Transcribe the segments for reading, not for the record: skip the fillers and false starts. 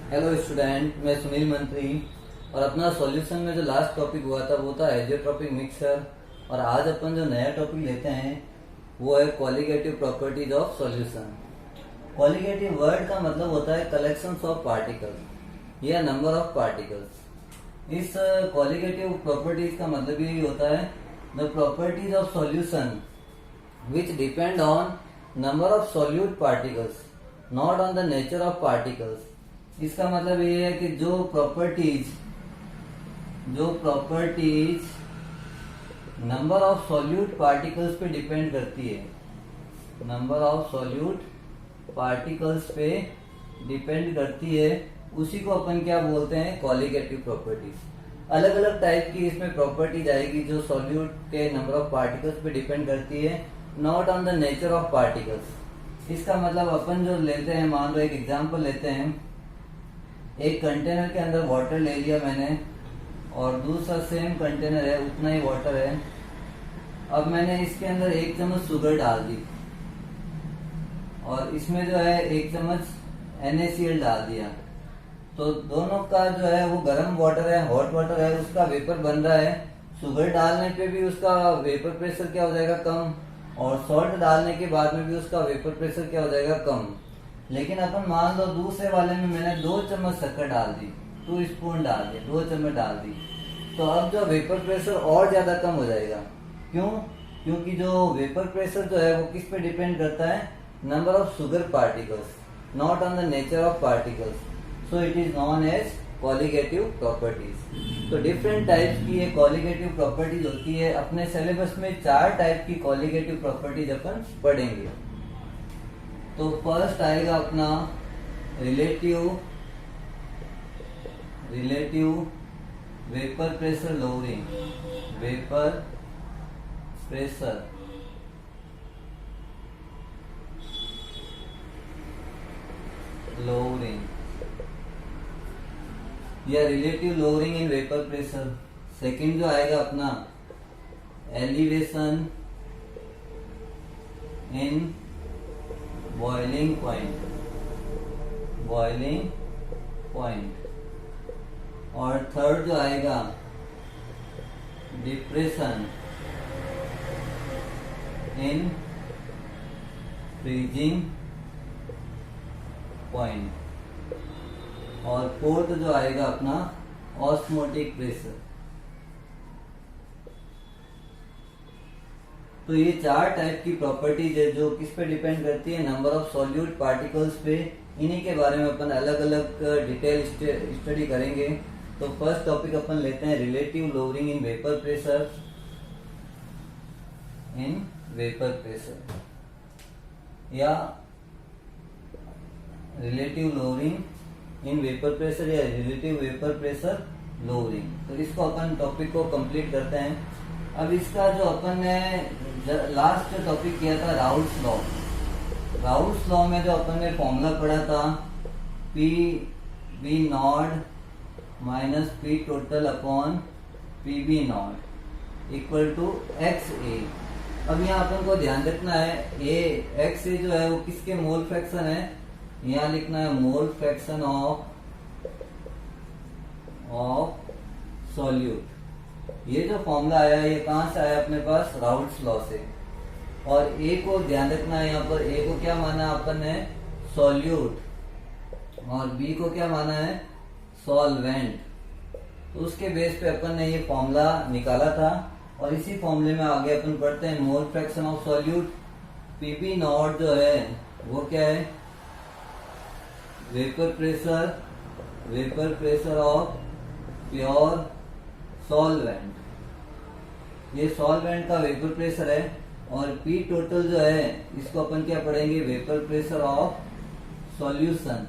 Hello student, मैं सुनील मंत्री। और अपना सॉल्यूशन में जो लास्ट टॉपिक हुआ था वो था एजियोट्रॉपिक मिक्सचर। और आज अपन जो नया टॉपिक लेते हैं वो है colligative properties of solution. Colligative word का मतलब होता है कलेक्शंस ऑफ पार्टिकल्स या नंबर ऑफ पार्टिकल्स। इस कॉलिगेटिव प्रॉपर्टीज का मतलब यही होता है the properties of solution which depend on number of solute particles not on the nature of particles. इसका मतलब ये है कि जो properties number of solute particles पे डिपेंड करती है, नंबर ऑफ सॉल्यूट पार्टिकल्स पे डिपेंड करती है, उसी को अपन क्या बोलते हैं, कॉलिगेटिव प्रॉपर्टीज। अलग अलग टाइप की इसमें प्रॉपर्टीज आएगी जो सॉल्यूट के नंबर ऑफ पार्टिकल्स पे डिपेंड करती है, not on the nature of particles. इसका मतलब अपन जो लेते हैं, मान लो एक एग्जांपल लेते हैं, एक कंटेनर के अंदर वाटर ले लिया मैंने और दूसरा सेम कंटेनर है, उतना ही वाटर है। अब मैंने इसके अंदर 1 चम्मच शुगर डाल दी और इसमें जो है 1 चम्मच NaCl डाल दिया। तो दोनों का जो है वो गर्म वाटर है, हॉट वाटर है, उसका वेपर बन रहा है। शुगर डालने पे भी उसका वेपर प्रेशर क्या हो जाएगा, कम, और सॉल्ट डालने के बाद में भी उसका वेपर प्रेशर क्या हो जाएगा, कम। लेकिन अपन मान लो दूसरे वाले में मैंने 2 चम्मच शक्कर डाल दी, 2 स्पून डाल दिए, 2 चम्मच डाल दी, तो अब जो वेपर प्रेशर और ज्यादा कम हो जाएगा। क्यों? क्योंकि जो वेपर प्रेशर जो है वो किस पे डिपेंड करता है, number of sugar particles, not on the nature of particles. So it is known as colligative properties. तो डिफरेंट टाइप्स की ये कॉलिगेटिव प्रॉपर्टीज होती है। अपने सिलेबस में 4 टाइप की कॉलिगेटिव प्रॉपर्टीज अपन पढ़ेंगे। तो फर्स्ट आएगा अपना relative vapour pressure lowering, vapour pressure lowering या relative lowering in vapour pressure. Second जो आएगा अपना एलिवेशन इन बॉइलिंग पॉइंट। और थर्ड जो आएगा डिप्रेशन इन फ्रीजिंग पॉइंट। और फोर्थ जो आएगा अपना ऑस्मोटिक प्रेशर। तो ये 4 टाइप की प्रॉपर्टीज है जो किस पे डिपेंड करती है, नंबर ऑफ सॉल्यूट पार्टिकल्स पे। इन्हीं के बारे में अपन अलग अलग डिटेल स्टडी करेंगे। तो फर्स्ट टॉपिक अपन लेते हैं relative lowering in vapour pressure, या relative lowering in vapour pressure या रिलेटिव वेपर प्रेशर लोअरिंग। तो इसको अपन टॉपिक को कंप्लीट करते हैं। अब इसका जो अपन ने लास्ट टॉपिक किया था राउल्स लॉ। राउल्स लॉ में जो अपन ने फॉर्मूला पढ़ा था P B naught minus P total upon P B naught equal to X A. अब यहाँ अपन को ध्यान रखना है ए एक्स ए जो है वो किसके मोल फ्रैक्शन है, यहाँ लिखना है मोल फ्रैक्शन ऑफ सॉल्यूट। ये जो फॉर्मूला आया है ये कहां से आया, अपने पास राउल्स लॉ से। और ए को ध्यान रखना है, यहाँ पर ए को क्या माना अपन ने, सॉल्यूट, और बी को क्या माना है, सॉल्वेंट। तो उसके बेस पे अपन ने ये फॉर्मूला निकाला था। और इसी फॉर्मूले में आगे अपन पढ़ते हैं mole fraction of solute. PB naught जो है वो क्या है, vapour pressure of pure solvent. ये सॉल्वेंट का वेपर प्रेशर है। और पी टोटल जो है इसको अपन क्या पढ़ेंगे, वेपर प्रेशर ऑफ सॉल्यूशन।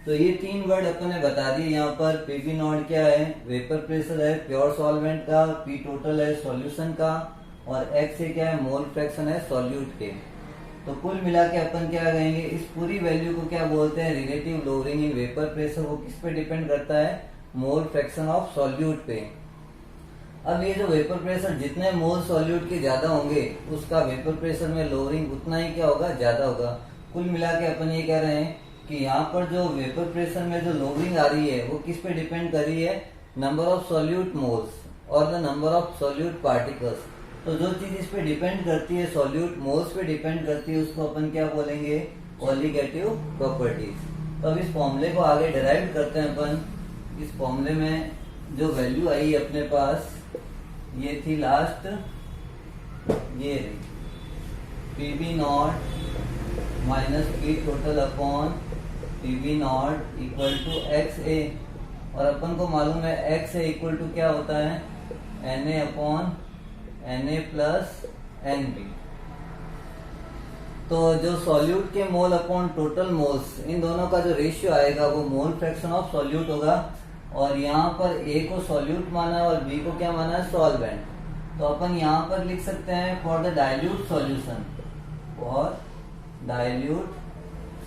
तो ये 3 वर्ड अपन ने बता दिए यहाँ पर। पीबी नॉट क्या है, वेपर प्रेशर है प्योर सॉल्वेंट का, पी टोटल है सॉल्यूशन का, और एक्स क्या है, मोल फ्रैक्शन है सॉल्यूट के। तो कुल मिला के अपन क्या कहेंगे, इस पूरी वैल्यू को क्या बोलते हैं, relative lowering in vapour pressure. वो किस पे डिपेंड करता है, मोल फ्रैक्शन ऑफ सॉल्यूट पे। अब ये जो वेपर प्रेशर जितने मोल सॉल्यूट के ज्यादा होंगे उसका वेपर प्रेशर में लोअरिंग उतना ही क्या होगा, ज्यादा होगा। कुल मिला के अपन ये कह रहे हैं कि यहाँ पर जो वेपर प्रेशर में जो लोअरिंग आ रही है वो किस पे डिपेंड कर रही है, नंबर ऑफ सॉल्यूट मोल्स और the number of solute particles. तो जो चीज इस पे डिपेंड करती है, सॉल्यूट मोल्स पे डिपेंड करती है, उसको अपन क्या बोलेंगे, कॉलिगेटिव प्रॉपर्टीज। तो अब इस फॉर्मूले को आगे डिराइव करते हैं अपन। इस फॉर्मूले में जो वैल्यू आई अपने पास ये थी लास्ट, ये P B naught minus P total upon P B naught equal to X A, और अपन को मालूम है एक्स ए इक्वल टू क्या होता है, N A upon N A plus N B. तो जो सॉल्यूट के मोल अपॉन टोटल मोल्स, इन दोनों का जो रेशियो आएगा वो मोल फ्रैक्शन ऑफ सॉल्यूट होगा, और यहाँ पर ए को सॉल्यूट माना है और बी को क्या माना है, सॉल्वेंट। तो अपन यहाँ पर लिख सकते हैं for the dilute solution, for dilute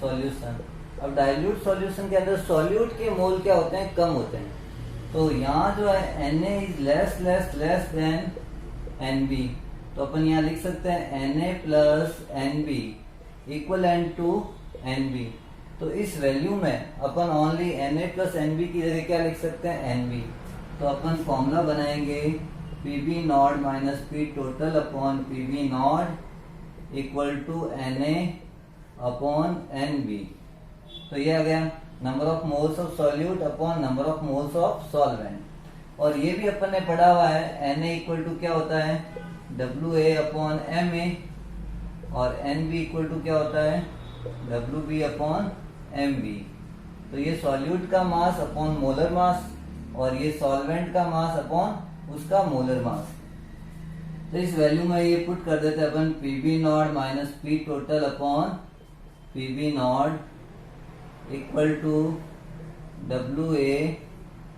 solution. अब डाइल्यूट सॉल्यूशन के अंदर सॉल्यूट के मोल क्या होते हैं, कम होते हैं। तो यहाँ जो है Na is less less less than Nb, तो अपन यहाँ लिख सकते हैं Na plus Nb equal to Nb। तो इस वैल्यू में अपन ओनली Na प्लस Nb की जगह क्या लिख सकते हैं, Nb। तो अपन फॉर्मूला बनाएंगे Pb naught minus P total upon Pb naught equal to Na upon Nb। तो ये आ गया number of moles of solute upon number of moles of solvent. और ये भी अपन ने पढ़ा हुआ है Na इक्वल टू क्या होता है, WA अपॉन MA, और NB इक्वल टू क्या होता है, WB अपॉन MB। तो ये सॉल्यूट का मास अपॉन मोलर मास, और ये सॉल्वेंट का मास अपॉन उसका मोलर मास। तो इस वैल्यू में ये पुट कर देते हैं अपन Pb naught minus P total upon Pb naught equal to WA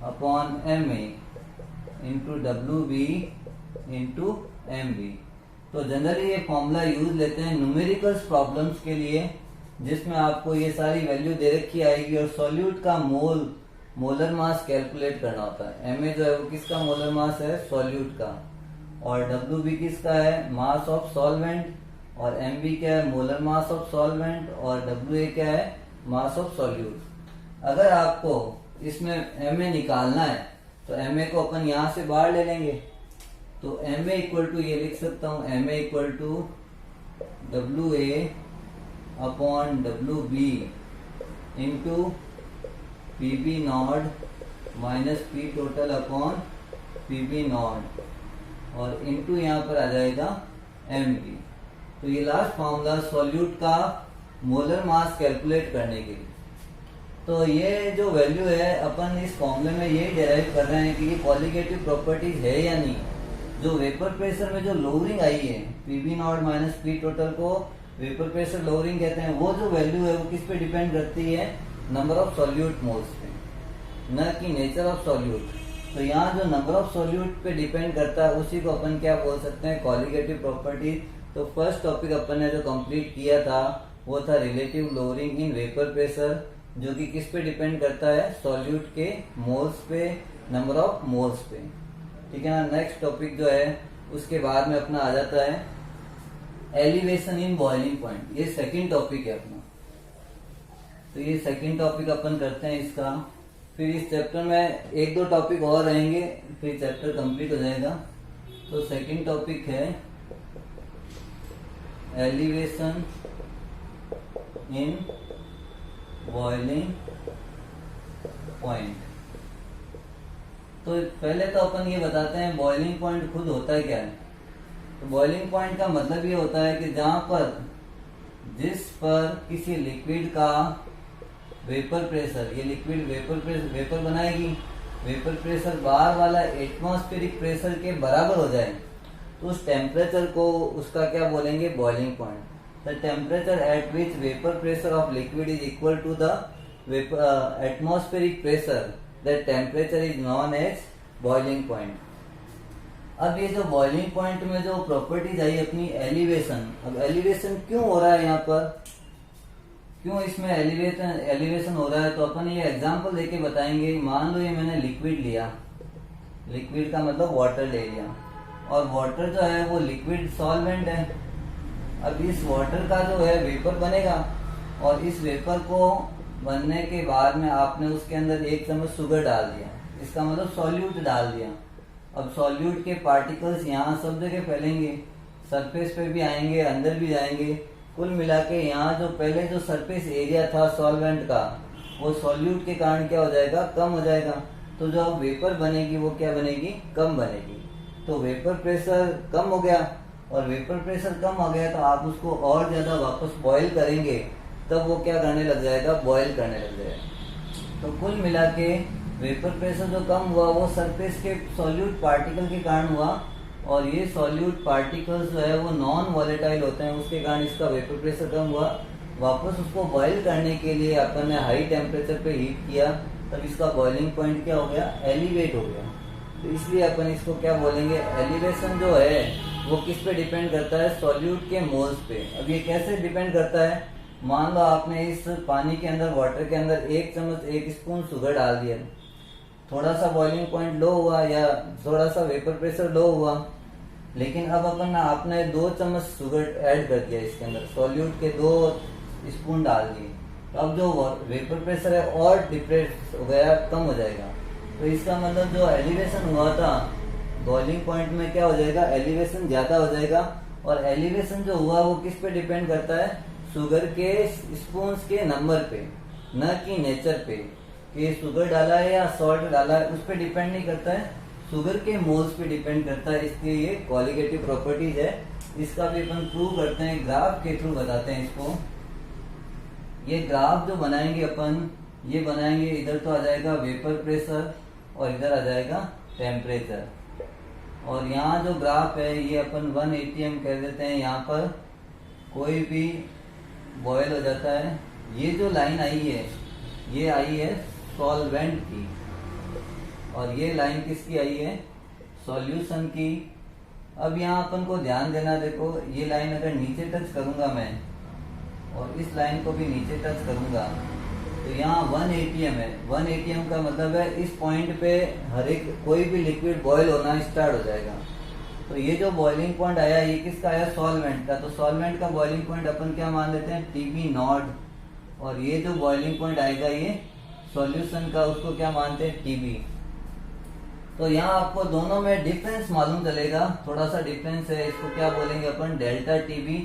upon MA into WB into MB। तो जनरली ये फॉर्मूला यूज लेते हैं न्यूमेरिकल्स प्रॉब्लम्स के लिए, जिसमें आपको ये सारी वैल्यू दे रखी आएगी और सॉल्यूट का मोलर मास कैलकुलेट करना होता है। MA जो है वो किसका मोलर मास है, सॉल्यूट का, और WB किसका है, मास ऑफ सॉल्वेंट, और MB क्या है, मोलर मास ऑफ सॉल्वेंट, और WA क्या है, मास ऑफ सॉल्यूट। अगर आपको इसमें MA निकालना है तो MA को अपन यहां से बाहर ले लेंगे। तो MA इक्वल टू ये लिख सकता हूं, MA equal to WA upon WB into PB naught minus P total upon PB naught, और इंटू यहाँ पर आ जाएगा MB। तो ये लास्ट फॉर्मूला सॉल्यूट का मोलर मास कैलकुलेट करने के लिए। तो ये जो वैल्यू है अपन इस फॉर्मूले में ये डिराइव कर रहे हैं कि ये कॉलिगेटिव प्रॉपर्टीज है या नहीं। जो वेपर प्रेशर में जो लोअरिंग आई है, Pb naught minus P total को वेपर प्रेशर लोअरिंग कहते हैं, वो जो वैल्यू है वो किस पे डिपेंड करती है, नंबर ऑफ सॉल्यूट मोल्स पे, न कि नेचर ऑफ सॉल्यूट। तो यहाँ जो नंबर ऑफ सॉल्यूट पे डिपेंड करता है उसी को अपन क्या बोल सकते हैं, कॉलिगेटिव प्रॉपर्टीज। तो फर्स्ट टॉपिक अपन ने जो कंप्लीट किया था वो था relative lowering in vapour pressure, जो कि किस पे डिपेंड करता है, सॉल्यूट के मोल्स पे, नंबर ऑफ मोल्स पे। ठीक है ना। नेक्स्ट टॉपिक जो है उसके बाद में अपना आ जाता है एलिवेशन इन बॉइलिंग पॉइंट। ये सेकंड टॉपिक है अपना। तो ये सेकंड टॉपिक अपन करते हैं इसका। फिर इस चैप्टर में एक दो टॉपिक और रहेंगे, फिर चैप्टर कंप्लीट हो जाएगा। तो सेकंड टॉपिक है एलिवेशन इन बॉइलिंग पॉइंट। तो पहले तो अपन ये बताते हैं बॉइलिंग पॉइंट खुद होता है क्या है। तो बॉइलिंग पॉइंट का मतलब ये होता है कि जहां पर जिस पर किसी लिक्विड का वेपर प्रेशर, ये लिक्विड वेपर बनाएगी, वेपर प्रेशर बाहर वाला एटमॉस्फेरिक प्रेशर के बराबर हो जाए तो उस टेम्परेचर को उसका क्या बोलेंगे, boiling point. The temperature at which vapour pressure of liquid is equal to the atmospheric pressure, that temperature is known as boiling point. अब ये जो बॉइलिंग पॉइंट में जो प्रॉपर्टीज आई अपनी एलिवेशन, अब एलिवेशन क्यों हो रहा है यहाँ पर, क्यों इसमें एलिवेशन हो रहा है, तो अपन ये एग्जांपल देके बताएंगे। मान लो ये मैंने लिक्विड लिया, लिक्विड का मतलब वाटर ले लिया, और वाटर जो है वो लिक्विड सॉल्वेंट है। अब इस वाटर का जो है वेपर बनेगा, और इस वेपर को बनने के बाद में आपने उसके अंदर 1 चम्मच शुगर डाल दिया, इसका मतलब सॉल्यूट डाल दिया। अब सॉल्यूट के पार्टिकल्स यहाँ सब जगह फैलेंगे, सरफेस पे भी आएंगे, अंदर भी जाएंगे। कुल मिला के यहाँ जो पहले जो सरफेस एरिया था सॉल्वेंट का, वो सॉल्यूट के कारण क्या हो जाएगा, कम हो जाएगा। तो जो अब वेपर बनेगी वो क्या बनेगी, कम बनेगी। तो वेपर प्रेशर कम हो गया, और वेपर प्रेशर कम हो गया तो आप उसको और ज्यादा वापस बॉईल करेंगे, तब वो क्या करने लग जाएगा, बॉईल करने लग जाएगा। तो कुल मिला के वेपर प्रेशर जो कम हुआ वो सरफेस के सॉल्यूट पार्टिकल के कारण हुआ, और ये सॉल्यूट पार्टिकल्स जो है वो नॉन वॉलेटाइल होते हैं, उसके कारण इसका वेपर प्रेशर कम हुआ। वापस उसको बॉईल करने के लिए अपन ने हाई टेम्परेचर पे हीट किया, तब इसका बॉइलिंग पॉइंट क्या हो गया, एलिवेट हो गया। तो इसलिए अपन इसको क्या बोलेंगे, एलिवेशन जो है वो किस पे डिपेंड करता है, सॉल्यूट के मोल्स पे। अब ये कैसे डिपेंड करता है, मान लो आपने इस पानी के अंदर, वाटर के अंदर 1 चम्मच 1 स्पून शुगर डाल दिया, थोड़ा सा बॉइलिंग पॉइंट लो हुआ या थोड़ा सा वेपर प्रेशर लो हुआ, लेकिन अब अपन आपने 2 चम्मच शुगर ऐड कर दिया इसके अंदर, सॉल्यूट के 2 स्पून डाल दिए, तो अब जो वेपर प्रेशर है और डिप्रेस हो गया, कम हो जाएगा। तो इसका मतलब जो एलिवेशन हुआ था बॉइलिंग पॉइंट में क्या हो जाएगा, एलिवेशन ज्यादा हो जाएगा। और एलिवेशन जो हुआ वो किस पे डिपेंड करता है, शुगर के स्पून्स के नंबर पे, न कि नेचर पे, कि शुगर डाला है या सॉल्ट डाला है, उस पे डिपेंड नहीं करता है, शुगर के मोल्स पे डिपेंड करता है। इसके ये क्वालिटेटिव प्रॉपर्टीज है, इसका भी अपन प्रूव करते हैं, ग्राफ के थ्रू बताते हैं इसको। ये ग्राफ जो बनाएंगे अपन, ये बनाएंगे, इधर तो आ जाएगा वेपर प्रेशर और इधर आ जाएगा टेम्परेचर, और यहाँ जो ग्राफ है ये अपन 1 atm कह देते हैं। यहाँ पर कोई भी बॉयल हो जाता है, ये जो लाइन आई है ये आई है सॉल्वेंट की, और ये लाइन किसकी आई है, सॉल्यूशन की। अब यहाँ अपन को ध्यान देना, देखो ये लाइन अगर नीचे टच करूंगा मैं और इस लाइन को भी नीचे टच करूंगा, तो यहाँ 1 atm है। 1 atm का मतलब है इस पॉइंट पे हर एक कोई भी लिक्विड बॉयल होना स्टार्ट हो जाएगा। तो ये जो बॉइलिंग पॉइंट आया ये किसका आया, सॉल्वेंट का। तो सॉल्वेंट का बॉइलिंग पॉइंट अपन क्या मान लेते हैं, TB नॉट, और ये जो बॉइलिंग पॉइंट आएगा ये सॉल्यूशन का, उसको क्या मानते हैं, TB। तो यहाँ आपको दोनों में डिफरेंस मालूम चलेगा, थोड़ा सा डिफरेंस है, इसको क्या बोलेंगे अपन, डेल्टा TB।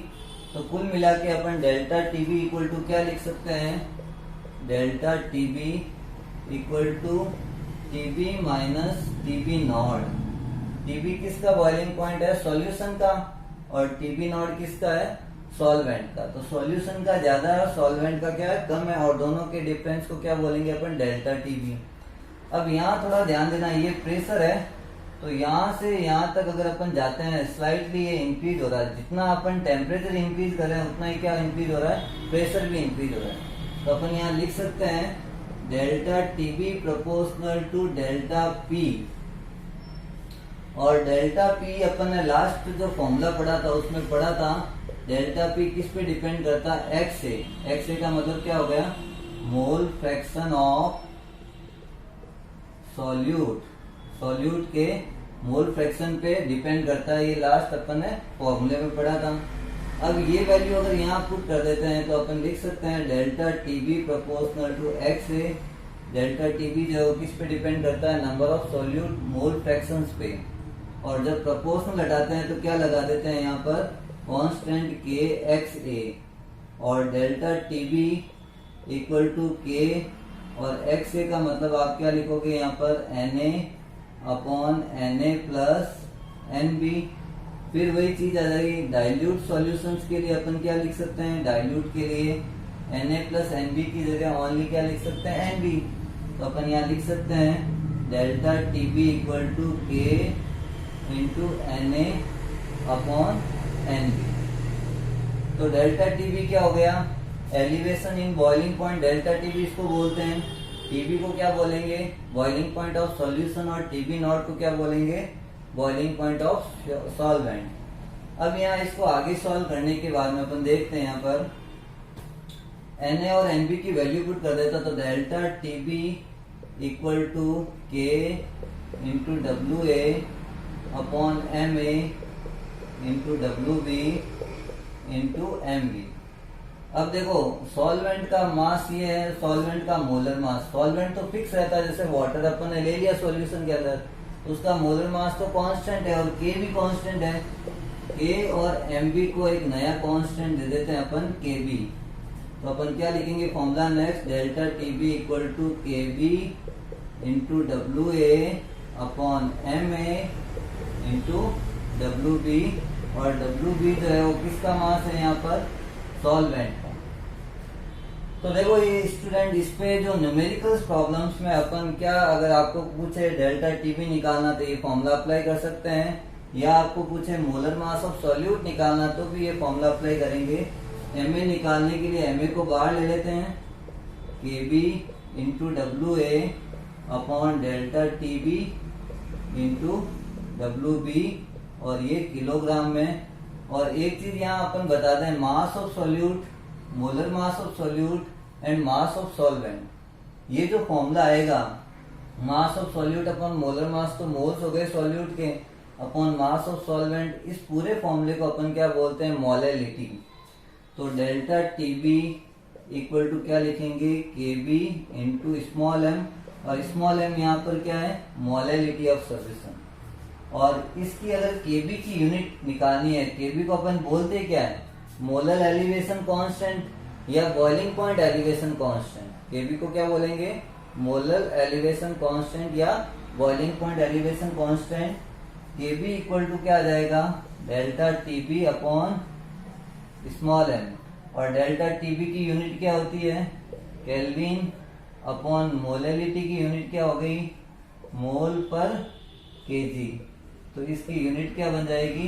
तो कुल मिला के अपन डेल्टा TB इक्वल टू क्या लिख सकते हैं, delta TB equal to TB minus TB naught. TB किसका बॉइलिंग पॉइंट है, सॉल्यूशन का, और TB नॉट किसका है, सॉल्वेंट का। तो सॉल्यूशन का ज्यादा है और सॉल्वेंट का क्या है, कम है, और दोनों के डिफरेंस को क्या बोलेंगे अपन, डेल्टा TB। अब यहाँ थोड़ा ध्यान देना, ये प्रेशर है, तो यहाँ से यहाँ तक अगर अपन जाते हैं स्लाइटली ये इंक्रीज हो रहा है, जितना अपन टेम्परेचर इंक्रीज कर रहे हैं उतना ही क्या इंक्रीज हो रहा है, प्रेशर भी इंक्रीज हो रहा है। तो अपन यहाँ लिख सकते हैं delta TB proportional to delta P, और डेल्टा P अपन ने लास्ट जो फॉर्मूला पढ़ा था उसमें पढ़ा था, डेल्टा P किस पे डिपेंड करता है, X से। X का मतलब क्या हो गया, मोल फ्रैक्शन ऑफ सॉल्यूट, सॉल्यूट के मोल फ्रैक्शन पे डिपेंड करता है, ये लास्ट अपन ने फॉर्मूले में पढ़ा था। अब ये वैल्यू अगर यहाँ पुट कर देते हैं तो अपन लिख सकते हैं delta TB proportional to X से। डेल्टा TB जो है किस पे डिपेंड करता है, number of solute mole fractions पे, और जब प्रोपोर्शनल हटाते हैं तो क्या लगा देते हैं यहाँ पर, कांस्टेंट KXA, और delta TB equal to K, और XA का मतलब आप क्या लिखोगे यहाँ पर, Na upon Na plus NB। फिर वही चीज आ जाएगी डाइल्यूट सॉल्यूशंस के लिए, अपन क्या लिख सकते हैं, डाइल्यूट के लिए Na प्लस NB की जगह ओनली क्या लिख सकते हैं, NB। तो अपन यहाँ लिख सकते हैं delta TB equal to K into Na upon NB। तो डेल्टा TB क्या हो गया, elevation in boiling point, delta TB इसको बोलते हैं। TB को क्या बोलेंगे, बॉइलिंग पॉइंट ऑफ सॉल्यूशन, और TB नॉट को क्या बोलेंगे, बॉइलिंग पॉइंट ऑफ सॉल्वेंट। अब यहाँ इसको आगे सॉल्व करने के बाद में अपन देखते हैं यहाँ पर Na और Nb की वैल्यू पुट कर देता, तो delta TB equal to K into WA upon MA into WB into MB। अब देखो सॉल्वेंट का मास ये है, सॉल्वेंट का मोलर मास। सॉल्वेंट तो फिक्स रहता है, जैसे वाटर अपन ने ले लिया सॉल्यूशन के अंदर तो उसका मोलर मास तो कांस्टेंट है और के भी कांस्टेंट है। के और एमबी को एक नया कांस्टेंट दे देते हैं अपन के बी। तो अपन क्या लिखेंगे formula next, delta T B equal to K B into W A upon M A into W B. और डब्ल्यू बी जो है वो किसका मास है यहाँ पर, सॉल्वेंट का। तो देखो ये स्टूडेंट, इस पे जो न्यूमेरिकल्स प्रॉब्लम्स में अपन क्या, अगर आपको पूछे डेल्टा टीबी निकालना तो ये फॉर्मूला अप्लाई कर सकते हैं, या आपको पूछे मोलर मास ऑफ सॉल्यूट निकालना तो भी ये फॉर्मूला अप्लाई करेंगे। एमए निकालने के लिए एमए को बाहर ले लेते हैं, K B into W A upon delta TB into W B, और ये किलोग्राम में। और एक चीज यहाँ अपन बता दें, mass of solute, molar mass of solute and mass of solvent, ये जो फॉर्मूला आएगा mass of solute upon molar mass, तो मोल्स हो गए सॉल्यूट के, अपॉन मास ऑफ सॉल्वेंट, इस पूरे फॉर्मूले को अपन क्या बोलते हैं, मोलैलिटी। तो डेल्टा टीबी इक्वल टू क्या लिखेंगे, के बी इंटू स्मॉल एम, और स्मॉल एम यहाँ पर क्या है, मोलैलिटी ऑफ सॉल्यूशन। और इसकी अगर केबी की यूनिट निकालनी है, केबी को अपन बोलते क्या है, मोलर एलिवेशन कांस्टेंट या boiling point elevation constant. KB को क्या बोलेंगे, मोलर एलिवेशन कांस्टेंट या boiling point elevation constant. KB equal to क्या आ जाएगा, delta TB upon small M, और डेल्टा टीबी की यूनिट क्या होती है, केल्विन अपॉन मोलैलिटी की यूनिट क्या हो गई, मोल पर केजी। तो इसकी यूनिट क्या बन जाएगी,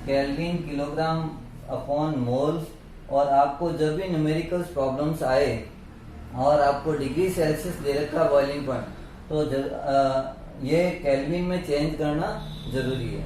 केल्विन किलोग्राम अपॉन मोल। और आपको जब भी न्यूमेरिकल्स प्रॉब्लम्स आए और आपको डिग्री सेल्सियस दे रखा बॉइलिंग पॉइंट, तो ये केल्विन में चेंज करना जरूरी है।